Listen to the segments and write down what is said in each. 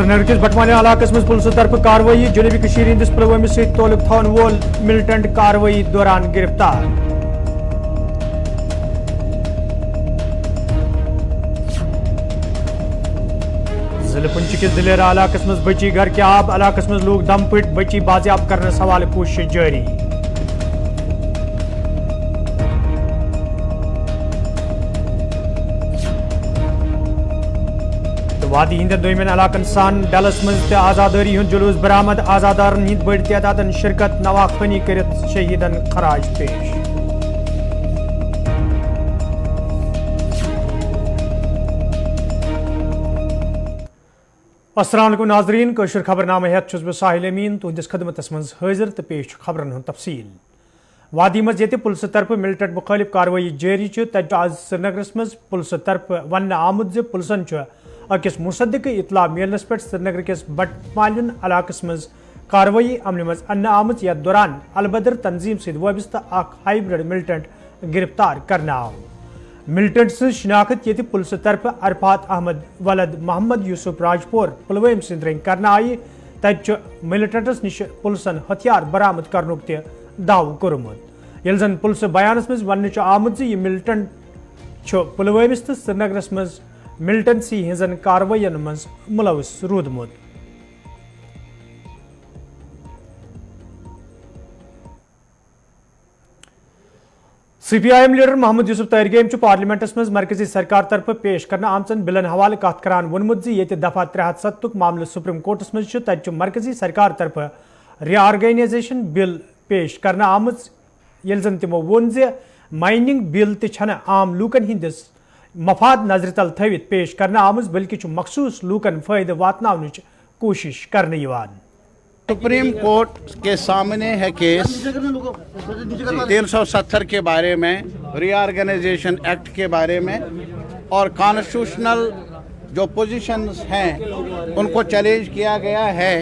श्रीनगर किस बटमानी इलाकस मज पुलिस तरफ कार्रवाई जनूबी कशीर हिंदिस पुलवामा सहित ताल्लुक थवन वोल मिलिटेंट कार्रवाई दौरान गिरफ्तार। जिले पुंछ किस दिलेरा इलाकस मज बची घर के आब इलाकस मज लोग दम पिट बची बाजियाब करने हवाले कोशिश जारी। वादी हिंद दोमेन इलाकन सान डलस मज आजादारी हुंद जुलूस बरामद आजादारन हिंद बड़ तादादन शिरकत नवाखनी कर शहीदन खराज पेश। अस्सलाम वालेकुम नाजरीन कशर खबरनामा हेत छुस बह साहिल अमीन तुहदिस खदमतस मज हाजिर तो पेश खबरन हुंद तफसील। वादी मज ये पुलिस तरफ मिलिटेंट मुखालिफ कार्रवाई जारी तज आज श्रीनगरस मज पुलिस तरफ वन आमुद ज पुलिसन अकिस मुसद्दिक इतला मिलनस पे श्रीनगर किस बटमालिन इलाकस मज कार्रवाई अमल मज अन्न आमत यथ दौरान अलबदर तंजीम सद वाबस्ता हाइब्रिड मिलिटेंट गिरफ्तार करना आव। मिलिटेंट सज शिनाख्त ये पुलिस तरफ अरफात अहमद वलद मोहम्मद यूसुफ राजपुर पुलवाम सद रंग करना आई तज मिलिटेंटस निश पुलिसन हथियार बरामद करनुक त दाव कोरमुत ये जन पुलिस बयानस मज वन आमुत यह मिलिटेंट पुलवामस तो श्रीनगरस मज मिलिटेंसी हिंजन कार्रवाइन मज मुलविस रूदमुत। CPIM लीडर मोहम्मद यूसुफ तहरीगेम पार्लियामेंटस मज मरकजी सरकार तरफ पेश करना आमचन बिलन हवाले कत करान वोनमुत ये दफा 370 मामले सुप्रीम कोर्टस मज तज मरकजी सरकार तरफ रिआर्गनाइजेशन बिल पेश करना आमज ये जन तमो वोन जे माइनिंग बिल तन आम लूकन हिंदिस मफाद नजर तल थवित पेश करना आमज बल्कि मखसूस लूकन फायदे वातनावनच कोशिश करने यवान। सुप्रीम कोर्ट के सामने है केस 370 के बारे में, रीऑर्गेनाइजेशन एक्ट के बारे में और कॉन्स्टिट्यूशनल जो पोजीशंस हैं उनको चैलेंज किया गया है।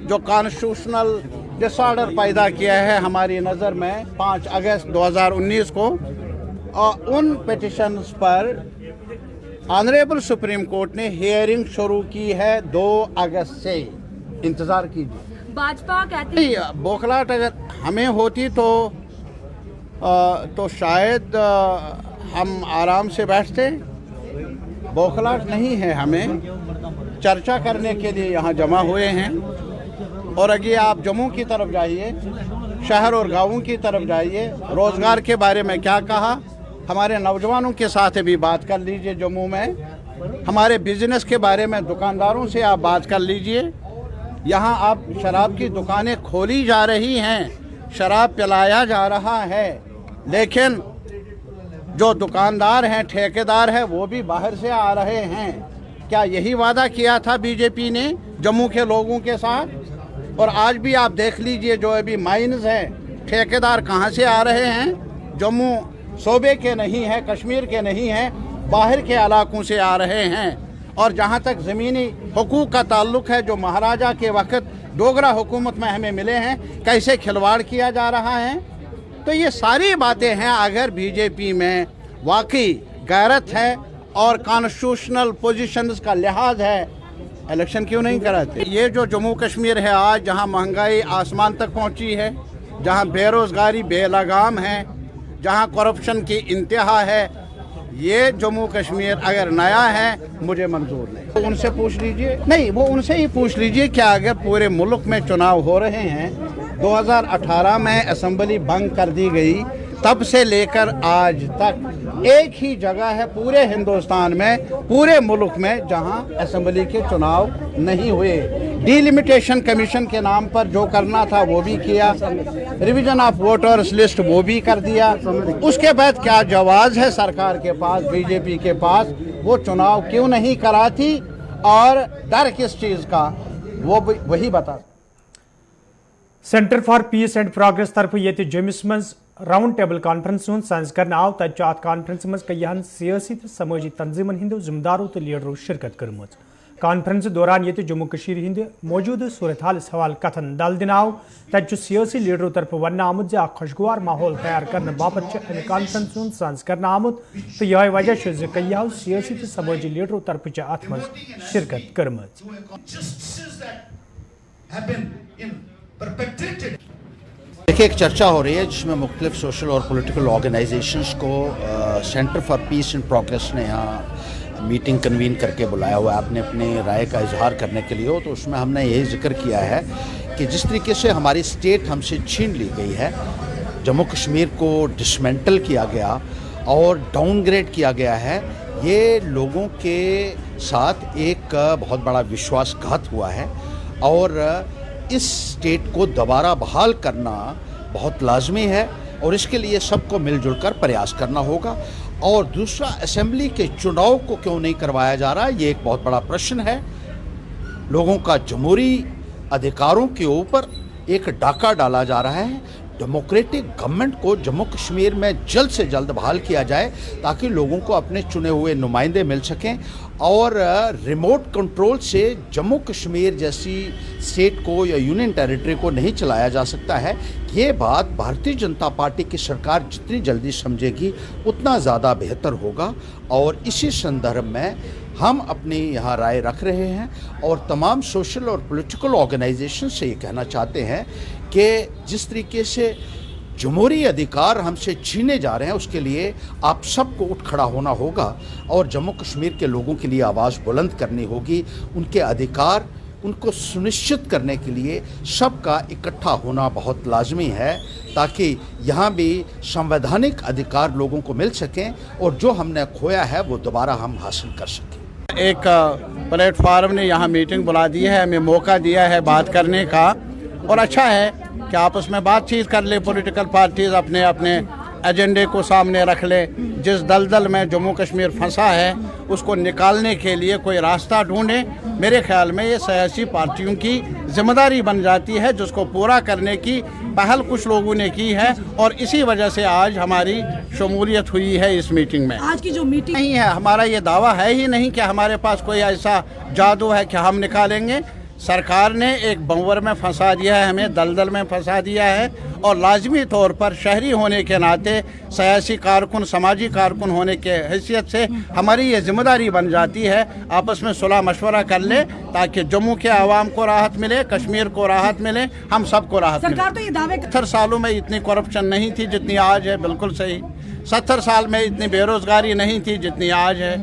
जो कॉन्स्टिट्यूशनल डिसऑर्डर पैदा किया है हमारी नज़र में 5 अगस्त 2019 को, और उन पिटिशंस पर ऑनरेबल सुप्रीम कोर्ट ने हियरिंग शुरू की है 2 अगस्त से। इंतज़ार कीजिए। भाजपा कहती है बौखलाहट अगर हमें होती तो शायद हम आराम से बैठते। बौखलाहट नहीं है, हमें चर्चा करने के लिए यहाँ जमा हुए हैं। और अगर आप जम्मू की तरफ जाइए, शहर और गाँवों की तरफ जाइए, रोज़गार के बारे में क्या कहा, हमारे नौजवानों के साथ भी बात कर लीजिए। जम्मू में हमारे बिजनेस के बारे में दुकानदारों से आप बात कर लीजिए। यहाँ आप शराब की दुकानें खोली जा रही हैं, शराब पिलाया जा रहा है, लेकिन जो दुकानदार हैं, ठेकेदार हैं, वो भी बाहर से आ रहे हैं। क्या यही वादा किया था बीजेपी ने जम्मू के लोगों के साथ? और आज भी आप देख लीजिए जो अभी माइन्स हैं, ठेकेदार कहाँ से आ रहे हैं? जम्मू सूबे के नहीं है, कश्मीर के नहीं है, बाहर के इलाकों से आ रहे हैं। और जहाँ तक ज़मीनी हुकूक का ताल्लुक़ है, जो महाराजा के वक़्त डोगरा हुकूमत में हमें मिले हैं, कैसे खिलवाड़ किया जा रहा है। तो ये सारी बातें हैं। अगर बीजेपी में वाकई गैरत है और कॉन्स्टिट्यूशनल पोजीशंस का लिहाज है, इलेक्शन क्यों नहीं कराते? ये जो जम्मू कश्मीर है आज, जहाँ महंगाई आसमान तक पहुँची है, जहाँ बेरोज़गारी बेलगाम है, जहाँ करप्शन की इंतहा है, ये जम्मू कश्मीर अगर नया है मुझे मंजूर नहीं। तो उनसे पूछ लीजिए, नहीं वो उनसे ही पूछ लीजिए क्या अगर पूरे मुल्क में चुनाव हो रहे हैं, 2018 में असेंबली भंग कर दी गई, तब से लेकर आज तक एक ही जगह है पूरे हिंदुस्तान में, पूरे मुल्क में, जहां असेंबली के चुनाव नहीं हुए। डिलिमिटेशन कमीशन के नाम पर जो करना था वो भी किया, रिवीजन ऑफ वोटर्स लिस्ट वो भी कर दिया। उसके बाद क्या जवाब है सरकार के पास, बीजेपी के पास? वो चुनाव क्यों नहीं कराती और डर किस चीज़ का, वो वही बता। Centre for piece and progress तरफ ये जमिस मज राउंड टेबल कॉन्फ्रेंस साइंस कर आव तत कॉन्फ्रेंस मज कईहन सियासी तो समाजी तंजीमन हिंदो जिम्मेदारों तो लीडरों शिरकत कर्म। कॉन्फ्रेंस दौरान ये जम्मू कशीर हिंद मौजूद सूरत हाल हवाल कथन दल दिन आव तत सियासी लीडरों तरफ वन आमुत जे खुशगवार माहौल तैयार करने बाबत कॉन्फ्रेंस साज कर आमुत तो यह वजह कईयाव सियासी तो समाजी लीडरों तरफ अत मज शिरकत कर्म। देखिए, एक चर्चा हो रही है जिसमें मुख्तलिफ सोशल और पॉलिटिकल ऑर्गेनाइजेशंस को centre for piece and progress ने यहाँ मीटिंग कन्वीन करके बुलाया हुआ है आपने अपनी राय का इजहार करने के लिए हो। तो उसमें हमने यही जिक्र किया है कि जिस तरीके से हमारी स्टेट हमसे छीन ली गई है, जम्मू कश्मीर को डिसमेंटल किया गया और डाउनग्रेड किया गया है, ये लोगों के साथ एक बहुत बड़ा विश्वासघात हुआ है और इस स्टेट को दोबारा बहाल करना बहुत लाजमी है और इसके लिए सबको मिलजुल कर प्रयास करना होगा। और दूसरा, असेंबली के चुनाव को क्यों नहीं करवाया जा रहा, ये एक बहुत बड़ा प्रश्न है। लोगों का जमहूरी अधिकारों के ऊपर एक डाका डाला जा रहा है। डेमोक्रेटिक गवर्नमेंट को जम्मू कश्मीर में जल्द से जल्द बहाल किया जाए ताकि लोगों को अपने चुने हुए नुमाइंदे मिल सकें और रिमोट कंट्रोल से जम्मू कश्मीर जैसी स्टेट को या यूनियन टेरिटरी को नहीं चलाया जा सकता है। ये बात भारतीय जनता पार्टी की सरकार जितनी जल्दी समझेगी उतना ज़्यादा बेहतर होगा और इसी संदर्भ में हम अपनी यहाँ राय रख रहे हैं और तमाम सोशल और पॉलिटिकल ऑर्गेनाइजेशन से ये कहना चाहते हैं कि जिस तरीके से जमहूरी अधिकार हमसे छीने जा रहे हैं उसके लिए आप सबको उठ खड़ा होना होगा और जम्मू कश्मीर के लोगों के लिए आवाज़ बुलंद करनी होगी। उनके अधिकार उनको सुनिश्चित करने के लिए सबका इकट्ठा होना बहुत लाजमी है ताकि यहाँ भी संवैधानिक अधिकार लोगों को मिल सकें और जो हमने खोया है वो दोबारा हम हासिल कर सकें। एक प्लेटफार्म ने यहाँ मीटिंग बुला दी है, हमें मौका दिया है बात करने का और अच्छा है कि आपस में बातचीत कर ले, पॉलिटिकल पार्टीज अपने अपने एजेंडे को सामने रख ले। जिस दलदल में जम्मू कश्मीर फंसा है उसको निकालने के लिए कोई रास्ता ढूंढे। मेरे ख्याल में ये सियासी पार्टियों की जिम्मेदारी बन जाती है जिसको पूरा करने की पहल कुछ लोगों ने की है और इसी वजह से आज हमारी शमूलियत हुई है इस मीटिंग में। आज की जो मीटिंग नहीं है, हमारा ये दावा है ही नहीं कि हमारे पास कोई ऐसा जादू है कि हम निकालेंगे। सरकार ने एक बंवर में फंसा दिया है, हमें दलदल में फंसा दिया है और लाजमी तौर पर शहरी होने के नाते, सियासी कारकुन, समाजी कारकुन होने के हैसियत से हमारी ये जिम्मेदारी बन जाती है आपस में सुलह मशवरा कर ले ताकि जम्मू के आवाम को राहत मिले, कश्मीर को राहत मिले, हम सबको राहत मिले। सरकार तो ये दावे 70 सालों में इतनी करप्शन नहीं थी जितनी आज है, बिल्कुल सही। 70 साल में इतनी बेरोजगारी नहीं थी जितनी आज है।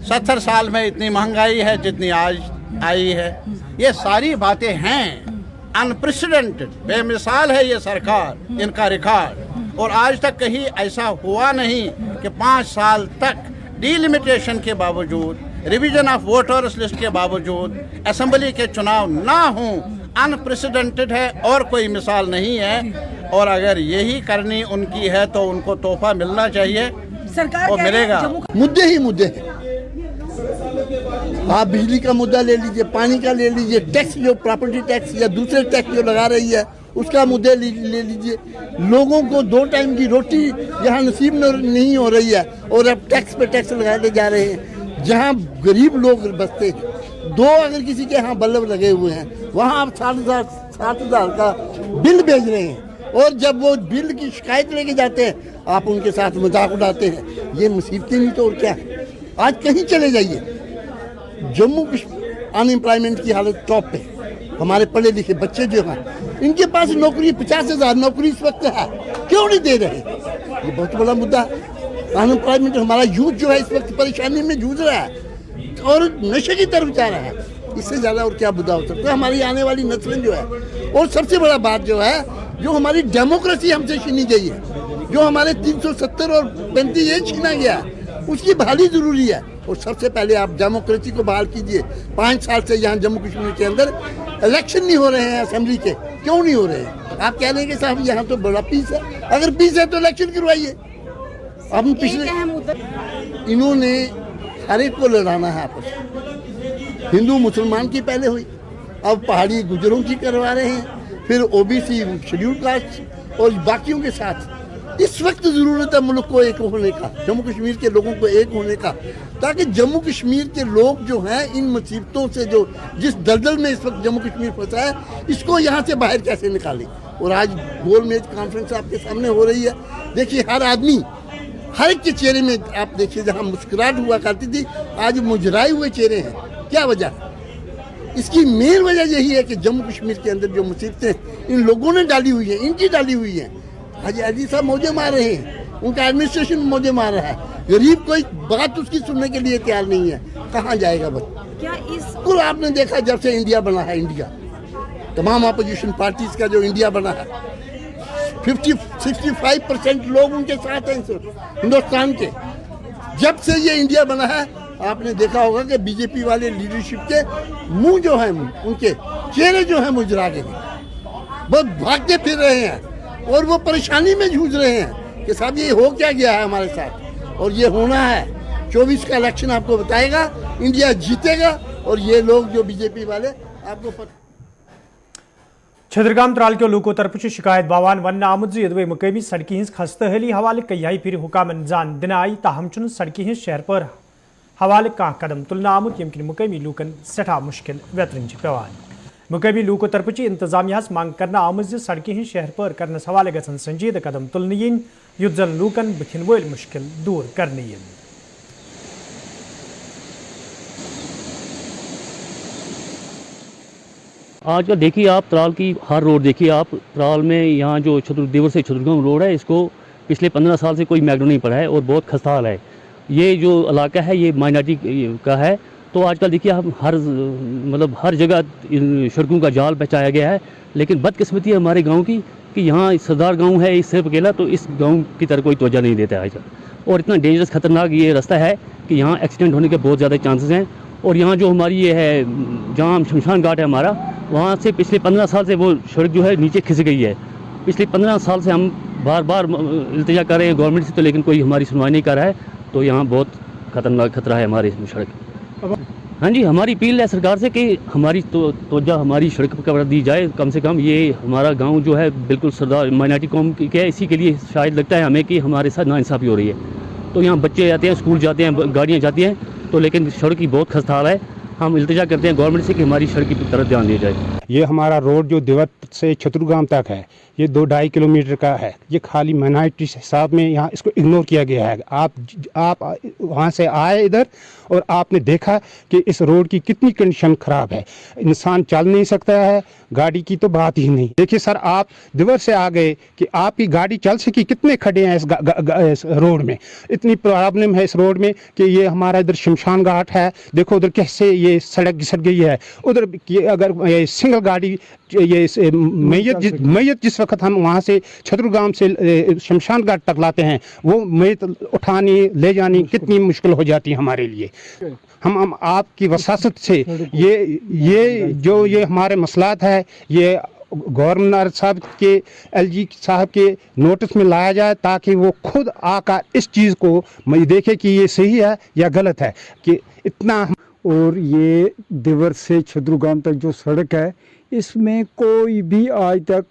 70 साल में इतनी महंगाई है जितनी आज आई है। ये सारी बातें हैं, अनप्रेसिडेंटेड, बेमिसाल है ये सरकार, इनका रिकॉर्ड। और आज तक कहीं ऐसा हुआ नहीं कि 5 साल तक डिलिमिटेशन के बावजूद, रिवीजन ऑफ वोटर्स लिस्ट के बावजूद असेंबली के चुनाव ना हों। अनप्रेसिडेंटेड है और कोई मिसाल नहीं है और अगर यही करनी उनकी है तो उनको तोहफा मिलना चाहिए सरकार और मिलेगा। मुद्दे ही मुद्दे हैं। आप बिजली का मुद्दा ले लीजिए, पानी का ले लीजिए, टैक्स जो प्रॉपर्टी टैक्स या दूसरे टैक्स जो लगा रही है उसका मुद्दे ले लीजिए। लोगों को 2 टाइम की रोटी यहाँ नसीब नहीं हो रही है और अब टैक्स पे टैक्स लगाते जा रहे हैं। जहाँ गरीब लोग बसते हैं, 2 अगर किसी के यहाँ बल्ब लगे हुए हैं वहाँ आप 60,000 का बिल भेज रहे हैं और जब वो बिल की शिकायत लेके जाते हैं आप उनके साथ मजाक उड़ाते हैं। ये मुसीबतें नहीं तो और क्या है। आज कहीं चले जाइए, जम्मू कश्मीर अनएम्प्लॉयमेंट की हालत टॉप पे। हमारे पढ़े लिखे बच्चे जो हैं इनके पास नौकरी 50,000 नौकरी इस वक्त है, क्यों नहीं दे रहे? ये बहुत बड़ा मुद्दा है। अनएम्प्लॉयमेंट, हमारा यूथ जो है इस वक्त परेशानी में जूझ रहा है और नशे की तरफ जा रहा है। इससे ज़्यादा और क्या मुद्दा हो सकता है? हमारी आने वाली नस्लें जो है, और सबसे बड़ा बात जो है, जो हमारी डेमोक्रेसी हमसे छीनी गई है, जो हमारे 370 और 35 ये छीना गया है, उसकी बहाली ज़रूरी है। और सबसे पहले आप डेमोक्रेसी को बहाल कीजिए। 5 साल से यहाँ जम्मू कश्मीर के अंदर इलेक्शन नहीं हो रहे हैं असेंबली के, क्यों नहीं हो रहे हैं? आप कह रहे हैं कि साहब यहाँ तो बड़ा पीस है, अगर पीस है तो इलेक्शन करवाइए। अब पिछले इन्होंने हर एक को लड़ाना है आपस में। हिंदू मुसलमान की पहले हुई, अब पहाड़ी गुजरों की करवा रहे हैं, फिर ओबीसी शेड्यूल कास्ट और बाकियों के साथ। इस वक्त ज़रूरत है मुल्क को एक होने का, जम्मू कश्मीर के लोगों को एक होने का। ताकि जम्मू कश्मीर के लोग जो हैं इन मुसीबतों से, जो जिस दलदल में इस वक्त जम्मू कश्मीर फंसा है, इसको यहाँ से बाहर कैसे निकालें। और आज गोल मेज कॉन्फ्रेंस आपके सामने हो रही है। देखिए हर आदमी, हर एक के चेहरे में आप देखिए, जहाँ मुस्कुराहट हुआ करती थी आज मुजराए हुए चेहरे हैं। क्या वजह? इसकी मेन वजह यही है कि जम्मू कश्मीर के अंदर जो मुसीबतें इन लोगों ने डाली हुई हैं, इनकी डाली हुई हैं। हाजी अजीज साहब मौजे मार रहे हैं, उनका एडमिनिस्ट्रेशन मौजे मार रहा है। गरीब कोई बात उसकी सुनने के लिए तैयार नहीं है। कहाँ जाएगा बस? क्या इस कुल आपने देखा जब से इंडिया बना है, इंडिया तमाम अपोजिशन पार्टीज का जो इंडिया बना है, 65% लोग उनके साथ हैं हिंदुस्तान के। जब से ये इंडिया बना है आपने देखा होगा कि बीजेपी वाले लीडरशिप के मुंह जो हैं, उनके चेहरे जो हैं मुजरा के बहुत भागते फिर रहे हैं और वो परेशानी में जूझ रहे हैं कि साहब ये हो क्या गया है हमारे साथ। और ये होना है 24 का इलेक्शन आपको बताएगा, इंडिया जीतेगा। और ये लोग जो बीजेपी वाले आपको छतरगाम त्राल के लूको तरफ शिकायत बावान वन आमुद यदवे मकामी सड़की हिंस खस्तहली हवाले कई फिर हुकामन जान दिन आई ताहम चुन सड़की हिंस शहर पर हवाले का कदम तुलना आमुद यम मकामी लूकन सठा मुश्किल वेतरन पेवान। मकामी लूको तरफ इंतजामिया मांग करना आमुद सड़की हिंस शहर पर करनस हवाले गसन संजीद कदम तुलन yin युद्ध जन लूकन बथिन वोल मुश्किल दूर करने yin। आजकल देखिए आप त्राल की हर रोड देखिए आप, त्राल में यहाँ जो देवर से छतरगाम रोड है, इसको पिछले 15 साल से कोई मैगडो नहीं पड़ा है और बहुत खस्ता हाल है। ये जो इलाका है ये माइनॉरिटी का है, तो आजकल देखिए हम हर जगह सड़कों का जाल बिछाया गया है। लेकिन बदकिस्मती है हमारे गांव की कि यहाँ सरदार गांव है इस सिर्फ अकेला, तो इस गांव की तरफ कोई तवज्जो नहीं देता है आजकल। और इतना डेंजरस खतरनाक ये रास्ता है कि यहाँ एक्सीडेंट होने के बहुत ज़्यादा चांसेस हैं। और यहाँ जो हमारी ये है जहाँ शमशान घाट है हमारा, वहाँ से पिछले 15 साल से वो सड़क जो है नीचे खिस गई है। पिछले 15 साल से हम बार बार इल्तिजा कर रहे हैं गवर्नमेंट से, तो लेकिन कोई हमारी सुनवाई नहीं कर रहा है। तो यहाँ बहुत खतरनाक खतरा है हमारी सड़क। हाँ जी, हमारी अपील है सरकार से कि हमारी तवज्जो हमारी सड़क पर कर दी जाए। कम से कम ये हमारा गांव जो है बिल्कुल सरदार माइनॉरिटी कौम की है, इसी के लिए शायद लगता है हमें कि हमारे साथ नाइंसाफ़ी हो रही है। तो यहाँ बच्चे जाते हैं, स्कूल जाते हैं, गाड़ियाँ जाती हैं, तो लेकिन सड़क की बहुत खस्ता हाल है। हम इल्तिजा करते हैं गवर्नमेंट से कि हमारी सड़क की तरफ ध्यान दिया जाए। ये हमारा रोड जो देवत से छतरगाम तक है, ये 2-2.5 किलोमीटर का है। ये खाली माइनॉरिटी हिसाब में यहाँ इसको इग्नोर किया गया है। आप वहाँ से आए इधर और आपने देखा कि इस रोड की कितनी कंडीशन ख़राब है। इंसान चल नहीं सकता है, गाड़ी की तो बात ही नहीं। देखिए सर, आप दिवर से आ गए कि आपकी गाड़ी चल सकी, कितने खड़े हैं इस रोड में। इतनी प्रॉब्लम है इस रोड में कि ये हमारा इधर शमशान घाट है, देखो उधर कैसे ये सड़क घिसट गई है। उधर अगर सिंगल गाड़ी ये मैयत जिस वक्त हम वहाँ से छतरगाम से शमशान घाट तक लाते हैं, वो मैयत उठानी ले जानी कितनी मुश्किल हो जाती है हमारे लिए। हम आपकी वसासत से ये हमारे मसलात है, ये गवर्नर साहब के LG साहब के नोटिस में लाया जाए, ताकि वो खुद आकर इस चीज़ को देखे कि ये सही है या गलत है कि इतना। और ये दिवर से छतरगाम तक जो सड़क है, इसमें कोई भी आज तक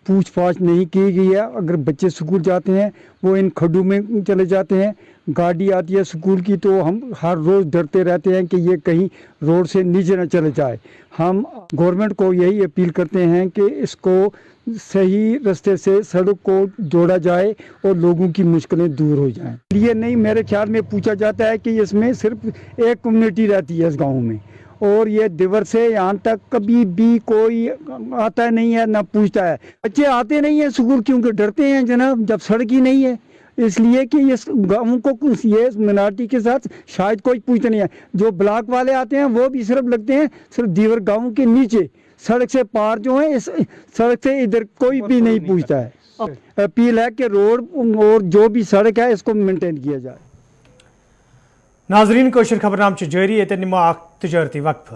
पूछ पाछ नहीं की गई है। अगर बच्चे स्कूल जाते हैं वो इन खड्डों में चले जाते हैं। गाड़ी आती है स्कूल की तो हम हर रोज़ डरते रहते हैं कि ये कहीं रोड से नीचे न चले जाए। हम गवर्नमेंट को यही अपील करते हैं कि इसको सही रास्ते से सड़क को जोड़ा जाए और लोगों की मुश्किलें दूर हो जाएं। ये नहीं, मेरे ख्याल में पूछा जाता है कि इसमें सिर्फ एक कम्युनिटी रहती है इस गाँव में, और ये दिवर से यहाँ तक कभी भी कोई आता नहीं है ना पूछता है। बच्चे आते नहीं हैं स्कूल क्योंकि डरते हैं जनाब, जब सड़क ही नहीं है। इसलिए कि इस गाँव को ये मिनार्टी के साथ शायद कोई पूछता नहीं है। जो ब्लॉक वाले आते हैं वो भी सिर्फ लगते हैं सिर्फ दिवर गाँव के नीचे, सड़क से पार जो है इस सड़क से इधर कोई भी नहीं पूछता है। अपील है कि रोड और जो भी सड़क है इसको मेंटेन किया जाए। नाजरीन, कोशिश खबरनाम जारी, ये तजरती वक्फ।